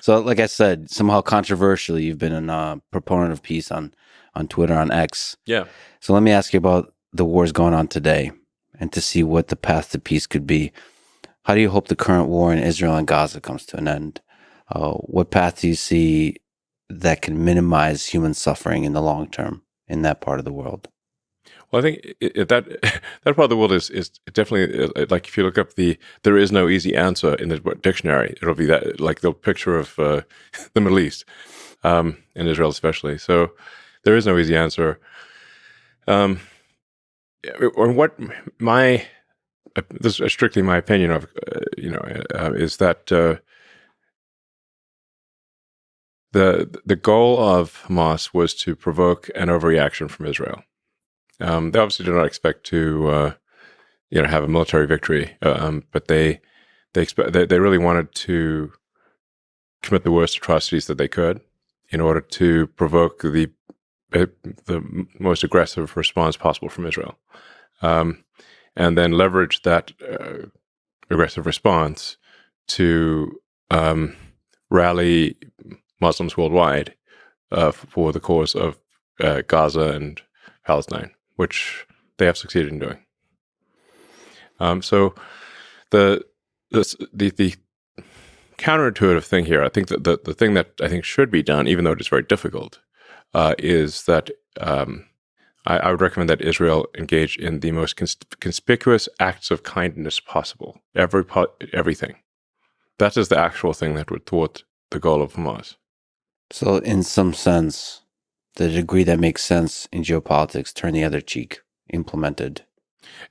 So, like I said, somehow controversially, you've been a proponent of peace on Twitter, on X. Yeah. So let me ask you about the wars going on today and to see what the path to peace could be. How do you hope the current war in Israel and Gaza comes to an end? What path do you see that can minimize human suffering in the long term in that part of the world? Well, I think that that part of the world is definitely like if you look up there is no easy answer in the dictionary. It'll be that like the picture of the Middle East, in Israel especially. So there is no easy answer. Or what my this is strictly my opinion of is that the goal of Hamas was to provoke an overreaction from Israel. They obviously did not expect to, have a military victory, but they really wanted to commit the worst atrocities that they could in order to provoke the most aggressive response possible from Israel, and then leverage that aggressive response to rally Muslims worldwide for the cause of Gaza and Palestine, which they have succeeded in doing. So the counterintuitive thing here, I think that the thing that I think should be done, even though it is very difficult, is that I would recommend that Israel engage in the most conspicuous acts of kindness possible. Everything. That is the actual thing that would thwart the goal of Hamas. So, in some sense, the degree that makes sense in geopolitics, turn the other cheek, implemented.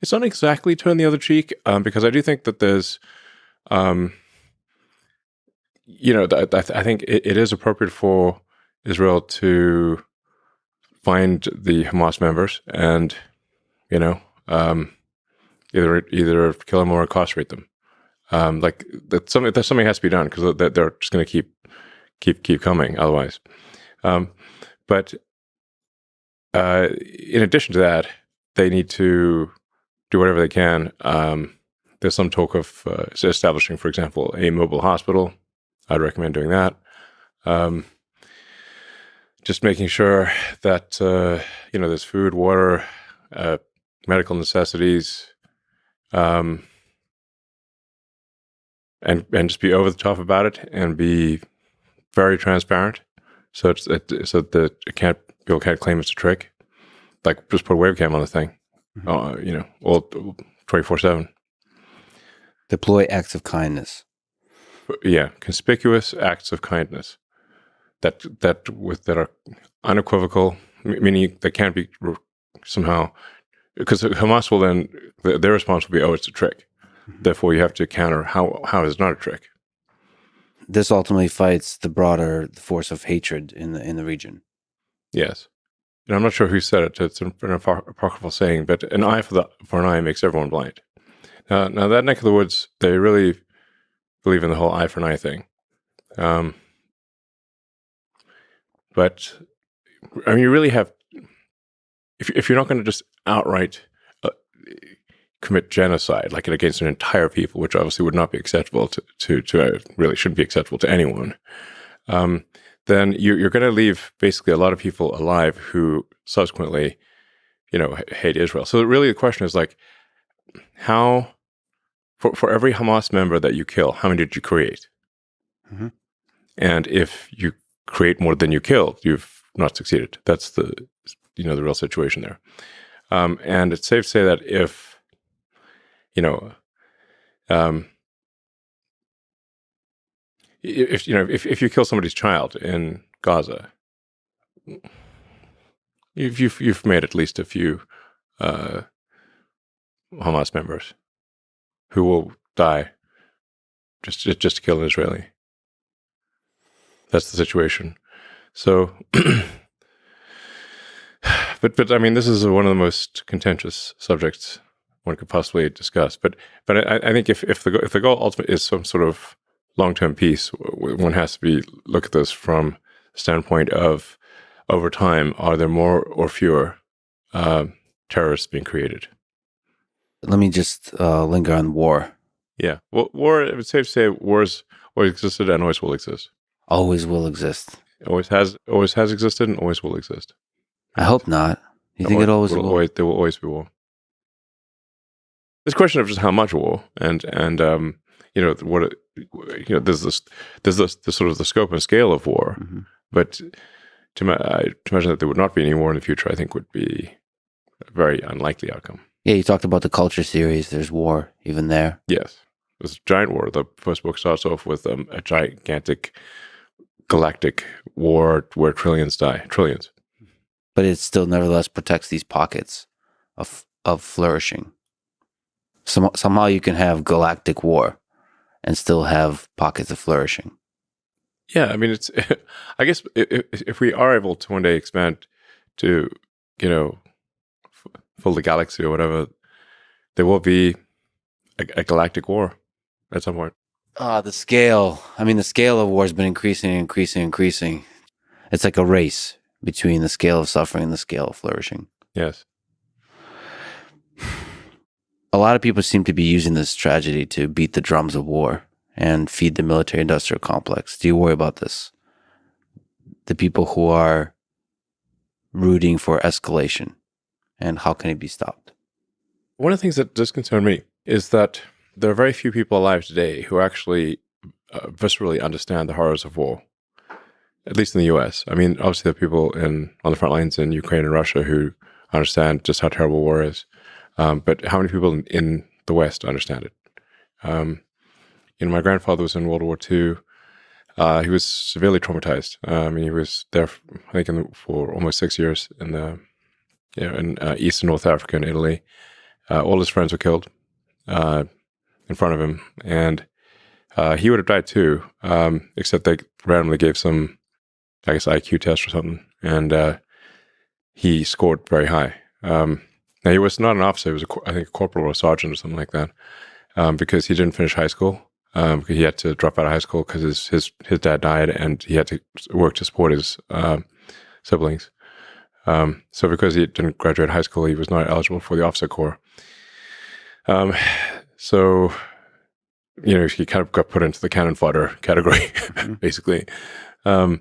It's not exactly turn the other cheek, because I do think that there's, I think it is appropriate for Israel to find the Hamas members and, either kill them or incarcerate them. That's something has to be done because they're just going to keep coming otherwise. But in addition to that, they need to do whatever they can. There's some talk of establishing, for example, a mobile hospital. I'd recommend doing that. Just making sure that there's food, water, medical necessities, and just be over the top about it and be very transparent, so that people can't claim it's a trick. Like just put a webcam on the thing, all 24/7. Deploy acts of kindness. Yeah, conspicuous acts of kindness that are unequivocal, meaning they can't be somehow, because Hamas will then their response will be, "Oh, it's a trick." Mm-hmm. Therefore, you have to counter how is not a trick. This ultimately fights the broader force of hatred in the region. Yes, and I'm not sure who said it. It's an apocryphal saying, but an eye for an eye makes everyone blind. Now that neck of the woods, they really believe in the whole eye for an eye thing. But I mean, you really have, if you're not going to just outright commit genocide, like against an entire people, which obviously would not be acceptable to really shouldn't be acceptable to anyone, then you're going to leave basically a lot of people alive who subsequently, hate Israel. So really the question is like, how, for every Hamas member that you kill, how many did you create? Mm-hmm. And if you create more than you killed, you've not succeeded. That's the real situation there. And it's safe to say that if you kill somebody's child in Gaza, you've made at least a few Hamas members who will die just to kill an Israeli. That's the situation. So, but I mean, this is one of the most contentious subjects one could possibly discuss. But I think if the goal ultimately is some sort of long-term peace, one has to look at this from the standpoint of, over time, are there more or fewer terrorists being created? Let me just linger on war. Yeah. Well, war, it's safe to say wars always existed and always will exist. always will exist. Always has existed, and always will exist. I hope not. You think it always will? There will always be war. It's a question of just how much war, and there's this sort of the scope and scale of war, but to imagine that there would not be any war in the future, I think would be a very unlikely outcome. Yeah, you talked about the culture series. There's war even there. Yes, there's a giant war. The first book starts off with a gigantic galactic war where trillions die. Trillions. But it still nevertheless protects these pockets of flourishing. Somehow you can have galactic war and still have pockets of flourishing. Yeah, I mean, it's. I guess if we are able to one day expand to, fill the galaxy or whatever, there will be a galactic war at some point. The scale. I mean, the scale of war has been increasing. It's like a race between the scale of suffering and the scale of flourishing. Yes. A lot of people seem to be using this tragedy to beat the drums of war and feed the military-industrial complex. Do you worry about this? The people who are rooting for escalation, and how can it be stopped? One of the things that does concern me is that there are very few people alive today who actually viscerally understand the horrors of war, at least in the U.S. I mean, obviously there are people on the front lines in Ukraine and Russia who understand just how terrible war is. But how many people in the West understand it? My grandfather was in World War II. He was severely traumatized. He was there, I think, for almost 6 years in East and North Africa and Italy. All his friends were killed in front of him, and he would have died too, except they randomly gave some, I guess, IQ test or something, and he scored very high. Now, he was not an officer. He was, I think, a corporal or a sergeant or something like that, because he didn't finish high school. He had to drop out of high school because his dad died, and he had to work to support his siblings. So because he didn't graduate high school, he was not eligible for the officer corps. So, he kind of got put into the cannon fodder category, basically. But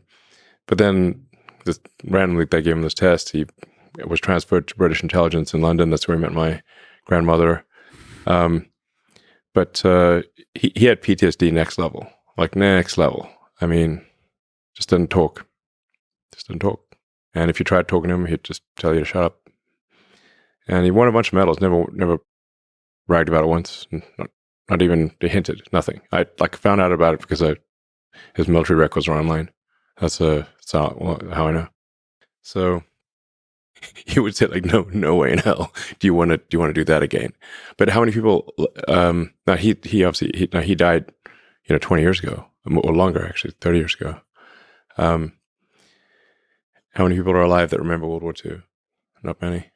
then randomly they gave him this test. He was transferred to British intelligence in London. That's where he met my grandmother. But he had PTSD next level. I mean, just didn't talk. And if you tried talking to him, he'd just tell you to shut up. And he won a bunch of medals. Never bragged about it once. Not even hinted. Nothing. I found out about it because his military records are online. That's how I know. So he would say no way in hell. Do you want to do that again? But how many people? Now he died, 20 years ago or longer, actually 30 years ago. How many people are alive that remember World War II? Not many.